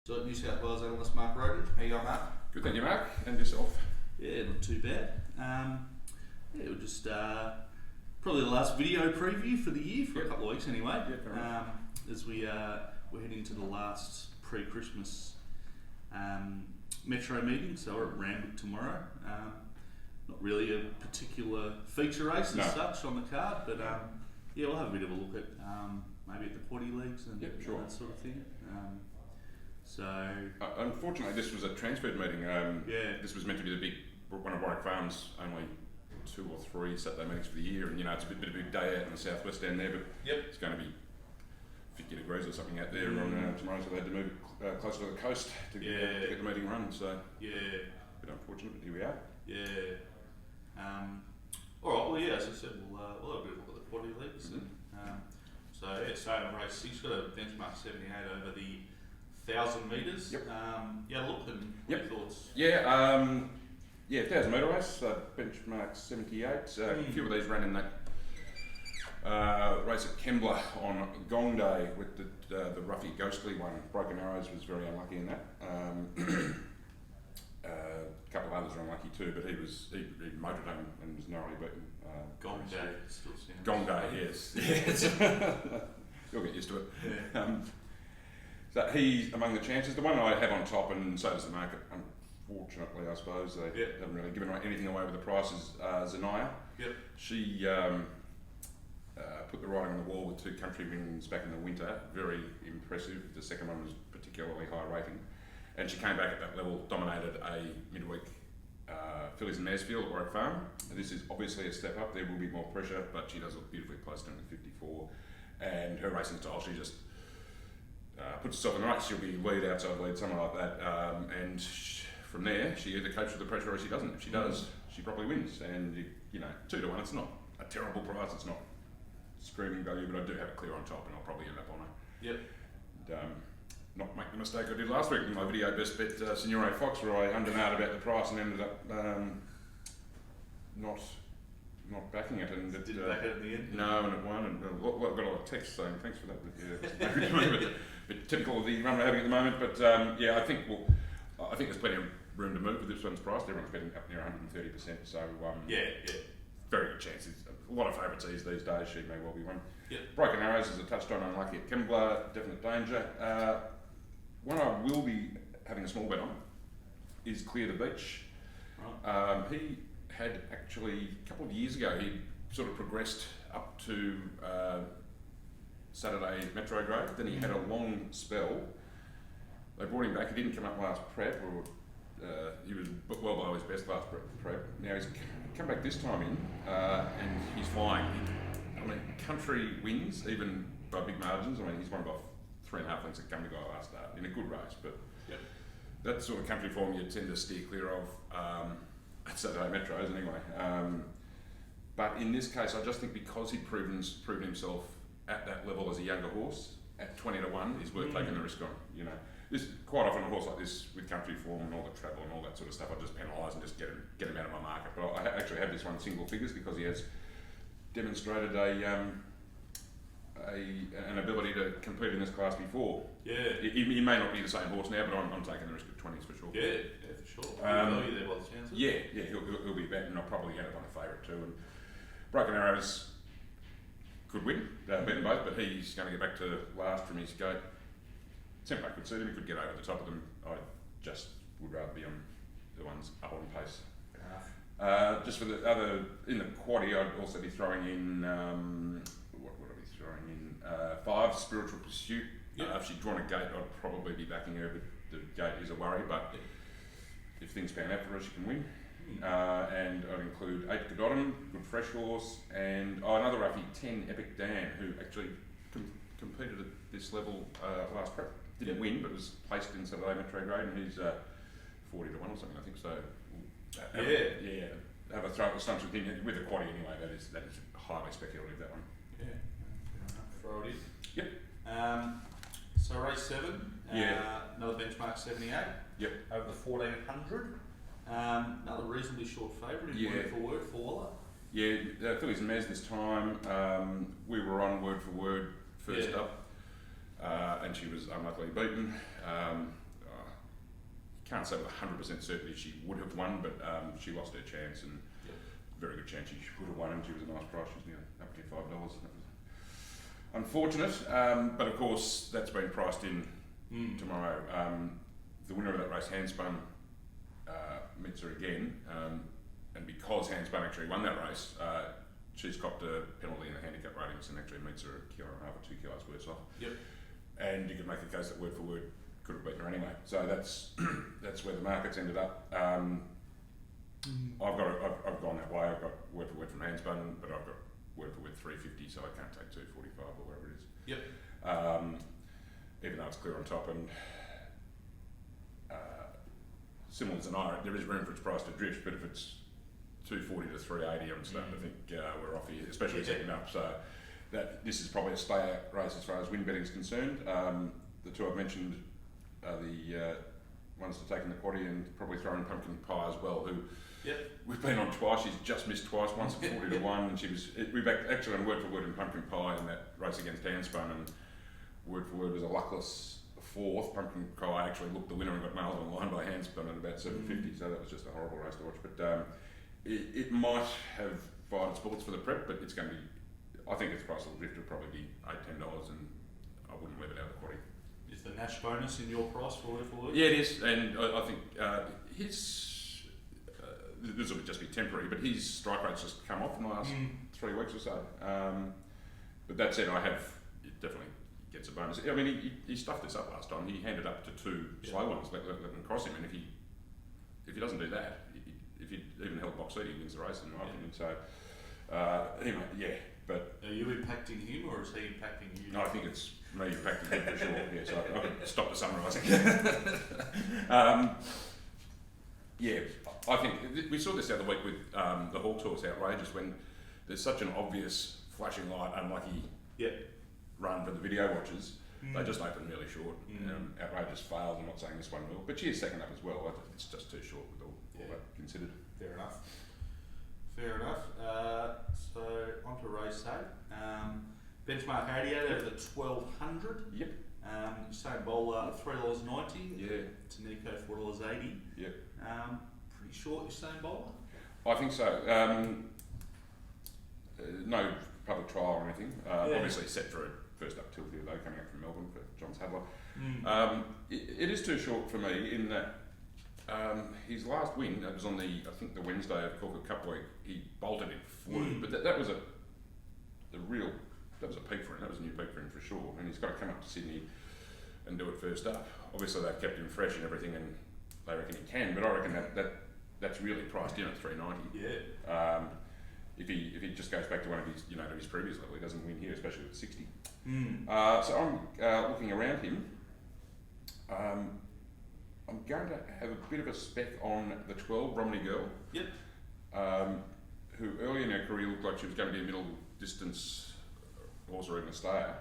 So New South Wales analyst Mark Rhoden. How you going, Mark? Good, thank you, Mark. And yourself? Yeah, not too bad. We'll just probably the last video preview for the year for a couple of weeks anyway. Yeah, fair enough. As we're heading to the last pre-Christmas Metro meeting, so we're at Randwick tomorrow. Not really a particular feature race as such on the card, but yeah, we'll have a bit of a look at maybe at the quaddie leagues and that sort of thing. Unfortunately, this was a transferred meeting. This was meant to be the big one of Warwick Farms' only 2 or 3 Saturday meetings for the year, and it's a bit of a big day out in the southwest down there, but it's going to be 50 degrees or something out there on tomorrow, so they had to move closer to the coast to get the meeting run. So a bit unfortunate, but here we are. All right. Well, as I said, we'll have a bit of a look at the quaddie leagues. Starting on race 6, got a benchmark 78 over the 1,000 metres. Thoughts? 1,000 metre race, benchmark 78. A few of these ran in that race at Kembla on Gong Day with the roughy ghostly one. Broken Arrows was very unlucky in that. A couple of others were unlucky too, but he motored home and was narrowly beaten. Gong Day still sounds. Gong Day, yes. You'll get used to it. So he's among the chances. The one I have on top, and so does the market, unfortunately, I suppose. They haven't really given anything away with the price, is Zanaya. She put the writing on the wall with 2 country wins back in the winter. Very impressive. The second one was particularly high rating. And she came back at that level, dominated a midweek fillies and mares field at Warwick Farm. This is obviously a step up. There will be more pressure, but she does look beautifully placed in the 54. And her racing style, she just puts herself in the race. She'll be lead, outside lead, something like that. And from there, she either copes with the pressure or she doesn't. If she does, she probably wins. And 2 to 1, it's not a terrible price. It's not screaming value, but I do have it clear on top, and I'll probably end up on it. And, not make the mistake I did last week in my video best bet, Signore Fox, where I undernailed about the price and ended up not backing it. And didn't back it in the end? No, and it won. And I've got a lot of text saying thanks for that. But bit typical of the run we're having at the moment. But I think there's plenty of room to move with this one's price. Everyone's betting up near 130%. So very good chances. A lot of favourites these days. She may well be one. Broken Arrows, as I touched on, unlucky at Kembla, definite danger. One I will be having a small bet on is Clear the Beach. He had actually, a couple of years ago, he sort of progressed up to Saturday Metro grade. Then he had a long spell. They brought him back. He didn't come up last prep, or he was well below his best last prep. Now he's come back this time in, and he's flying. Country wins, even by big margins. He's won by 3.5 lengths at Country Guy last start in a good race, but that sort of country form you tend to steer clear of at Saturday Metros anyway. But in this case, I just think because he'd proven himself at that level as a younger horse, at 20 to 1, is worth taking the risk on. This quite often a horse like this with country form and all the travel and all that sort of stuff, I just penalise and just get him out of my market. But I actually have this one single figures because he has demonstrated an ability to compete in this class before. He may not be the same horse now, but I'm taking the risk of 20s for sure. For sure. Value there by the chances. He'll be back, and I'll probably end up on a favourite too. And Broken Arrows could win, beat them both, but he's going to get back to last from his gate. Semper could suit him, he could get over the top of them. I just would rather be on the ones up on pace. Just for the other, in the quaddie, I'd also be throwing in, what would I be throwing in? 5, Spiritual Pursuit. If she'd drawn a gate, I'd probably be backing her, but the gate is a worry, but if things pan out for her, she can win. And I'd include 8 Godottam, good fresh horse, and another roughie, 10 Epic Dan, who actually competed at this level last prep. Didn't win, but was placed in Saturday Metro grade, and he's 40 to 1 or something, I think, so. Have a throw at the stumps with him with a quaddie anyway. That is highly speculative, that one. Throw it in. So race 7. Another benchmark 78. Over the 1,400. Another reasonably short favourite in word for word for Waller. Fillies and mares this time. We were on word for word first up, and she was unluckily beaten. can't say with 100% certainty she would have won, but she lost her chance, and very good chance she would have won, and she was a nice price. She was nearly up to $5. That was unfortunate, but of course that's been priced in tomorrow. The winner of that race, Handspun, meets her again, and because Handspun actually won that race, she's copped a penalty in the handicap ratings and actually meets her 1.5 kilo or 2 kilos worse off. Yep. And you could make a case that word for word could have beaten her anyway. So that's where the market's ended up. I've gone that way. I've got word for word from Handspun, but I've got word for word 350, so I can't take 245 or whatever it is. Yep. Even though it's clear on top, and similar to Naira, there is room for its price to drift, but if it's 240 to 380, I'm starting to think we're off here, especially second up. So this is probably a stay-out race as far as win betting is concerned. The two I've mentioned are the ones to take in the quaddie, and probably throw in Pumpkin Pie as well, who we've been on twice. She's just missed twice, once at 40 to 1, and we backed actually on word for word in Pumpkin Pie in that race against Handspun, and word for word was a luckless fourth. Pumpkin Pie actually looked the winner and got nailed on the line by Handspun at about 750, so that was just a horrible race to watch. But it might have fired its bullets for the prep, but it's going to be, I think its price will drift to probably be $8-10, and I wouldn't leave it out of the quaddie. Is the Nash bonus in your price for word for word? Yeah, it is, and I think this will just be temporary, but his strike rate's just come off in the last 3 weeks or so. But that said, it definitely gets a bonus. I mean, he stuffed this up last time. He handed up to 2 slow ones, let them cross him, and if he doesn't do that, if he even held box seat, he wins the race, in my opinion. So anyway, but are you impacting him, or is he impacting you? No, I think it's me impacting him for sure. Yeah, so I could stop the summarising. I think we saw this the other week with the Hawks horse Outrageous, when there's such an obvious flashing light, unlucky run for the video watchers. They just open really short. Outrageous failed. I'm not saying this one will, but she is second up as well. It's just too short with all that considered. Fair enough. So on to race 8. Benchmark 88 over the 1200. Yep. Usain Bowler $3.90. Yeah. Tanico $4.80. Yep. Pretty short Usain Bowler. I think so. No public trial or anything. Obviously set for a first up tilt here though, coming up from Melbourne for John Sadler. It is too short for me in that his last win, it was on the Wednesday of Corporate Cup week. He bolted it flew, but that was a peak for him. That was a new peak for him for sure. And he's got to come up to Sydney and do it first up. Obviously they've kept him fresh and everything, and they reckon he can. But I reckon that's really priced in at $3.90. Yeah. If he just goes back to one of his to his previous level, he doesn't win here, especially with 60. So I'm looking around him. I'm going to have a bit of a spec on the 12 Romney Girl. Yep. Who early in her career looked like she was going to be a middle distance horse or even a stayer.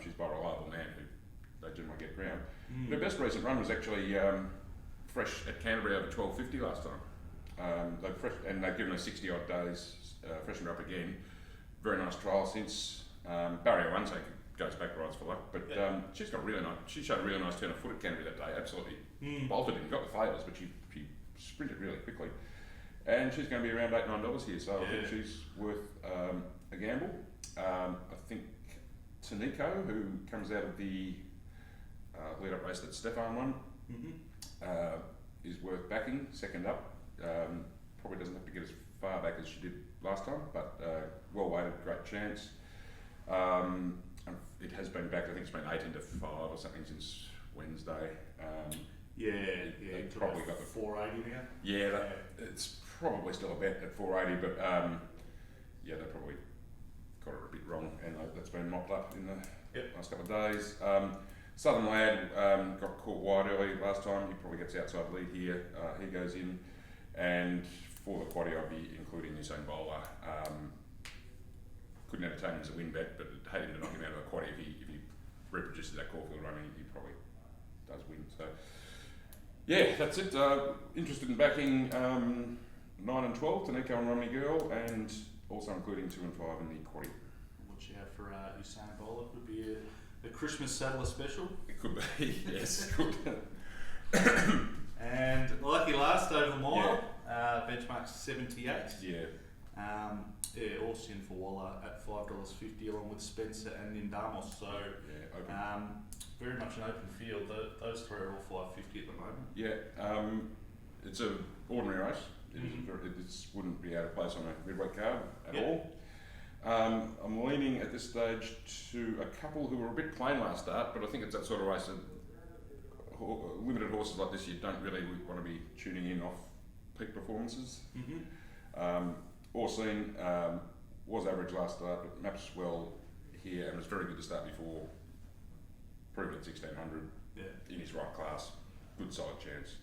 She's by a reliable man who they generally get ground. Her best recent run was actually fresh at Canterbury over 1250 last time. They've given her 60 odd days, freshened her up again. Very nice trial since. Barrier 1 goes back rides for luck, but she showed a really nice turn of foot at Canterbury that day. Absolutely bolted in, got the fails, but she sprinted really quickly. And she's going to be around $8-9 here, so I think she's worth a gamble. I think Tanico, who comes out of the lead-up race that Stefan won, is worth backing, second up. Probably doesn't have to get as far back as she did last time, but well weighted, great chance. It has been back, I think it's been 18 to 5 or something since Wednesday. Probably got the 480 now. It's probably still a bet at 480, but they probably got it a bit wrong, and that's been mopped up in the last couple of days. Southern Lad got caught wide early last time. He probably gets outside lead here. He goes in, and for the quaddie, I'd be including Usain Bowler. Couldn't entertain him as a win bet, but had him to knock him out of the quaddie. If he reproduces that Caulfield run, he probably does win. So that's it. Interested in backing 9 and 12, Tanico and Romney Girl, and also including 2 and 5 in the quaddie. What you have for Usain Bowler could be a Christmas Saddler special. It could be, yes, it could. And lucky last over the mile, benchmark 78. Yeah. Austin for Waller at $5.50 along with Spencer and Nindamos. So very much an open field. Those three are all $5.50 at the moment. Yeah. It's an ordinary race. It wouldn't be out of place on a midweight card at all. I'm leaning at this stage to a couple who were a bit plain last start, but I think it's that sort of race that limited horses like this, you don't really want to be tuning in off peak performances. Orsine was average last start, but maps well here and was very good to start before. Proven at 1600 in his right class, good solid chance.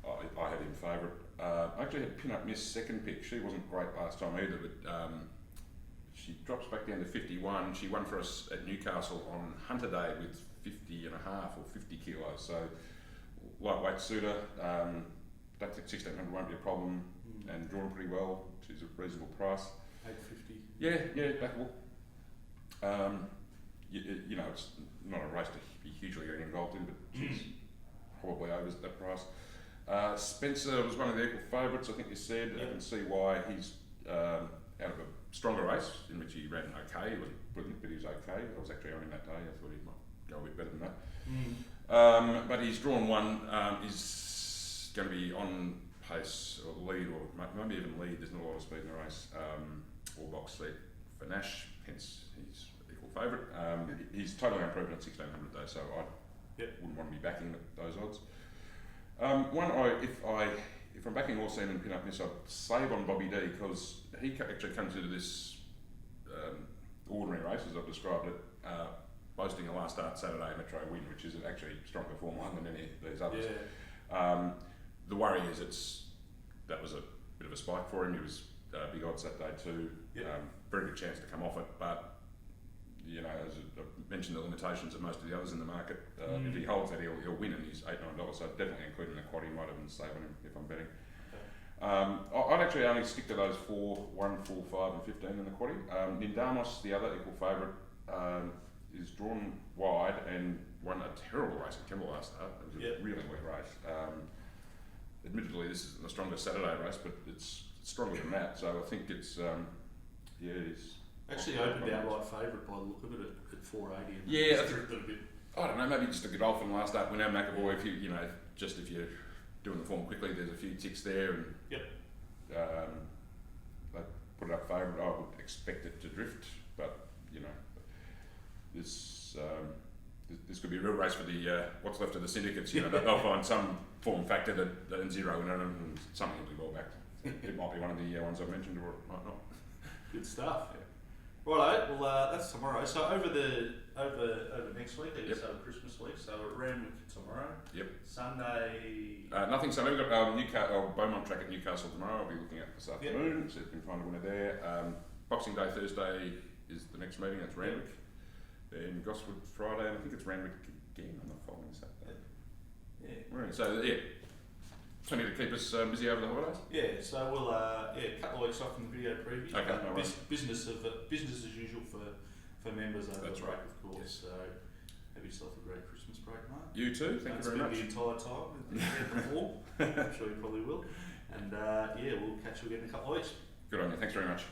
I had him favourite. I actually had Pin Up Miss second pick. She wasn't great last time either, but she drops back down to 51. She won for us at Newcastle on Hunter Day with 50 and a half or 50 kilos. So lightweight suitor. Don't think 1600 won't be a problem, and drawn pretty well. She's a reasonable price. 850. Yeah, backable. You know, it's not a race to be hugely getting involved in, but she's probably over that price. Spencer was one of the equal favourites, I think you said. I can see why he's out of a stronger race in which he ran okay. He wasn't brilliant, but he was okay. I was actually on him that day. I thought he might go a bit better than that. But he's drawn one. He's going to be on pace or lead, or maybe even lead. There's not a lot of speed in the race. Or box seat for Nash, hence he's equal favourite. He's totally unproven at 1600 though, so I wouldn't want to be backing at those odds. If I'm backing Orsine and Pin Up Miss, I'd save on Bobby D because he actually comes into this ordinary race, as I've described it, boasting a last start Saturday Metro win, which is actually a stronger form line than any of these others. The worry is that was a bit of a spike for him. He was big odds that day too. Very good chance to come off it, but you know, as I mentioned, the limitations of most of the others in the market. If he holds that, he'll win, and he's $8-9. So definitely including the quad, he might even save on him if I'm betting. I'd actually only stick to those 4, 1, 4, 5, and 15 in the quaddie. Nindamos, the other equal favourite, is drawn wide and won a terrible race at Kemble last start. It was a really weak race. Admittedly, this isn't the strongest Saturday race, but it's stronger than that. So I think it's it's actually opened outright favourite by the look of it at 480. Yeah, I don't know. Maybe just a Godolphin last start winner, McAvoy. If you're doing the form quickly, there's a few ticks there, and they put it up favourite. I would expect it to drift, but you know, this could be a real race for the what's left of the syndicates. You know, they'll find some form factor that zero in it, and something will be well backed. It might be one of the ones I've mentioned, or it might not. Good stuff. Righto, well that's tomorrow. So over next week, I guess over Christmas week. So at Randwick tomorrow. Sunday. Nothing Sunday. We've got Beaumont track at Newcastle tomorrow. I'll be looking at this afternoon. See if we can find a winner there. Boxing Day Thursday is the next meeting. That's Randwick. Then Gosford Friday, and I think it's Randwick again on the following Saturday. Right. So plenty to keep us busy over the holidays. So we'll a couple of weeks off from the video preview. Okay, no worries. Business as usual for members over the break, of course. Yes. So have yourself a great Christmas break, mate. You too. Thank you very much. The entire time before. I'm sure you probably will. And we'll catch you again in a couple of weeks. Good on you. Thanks very much.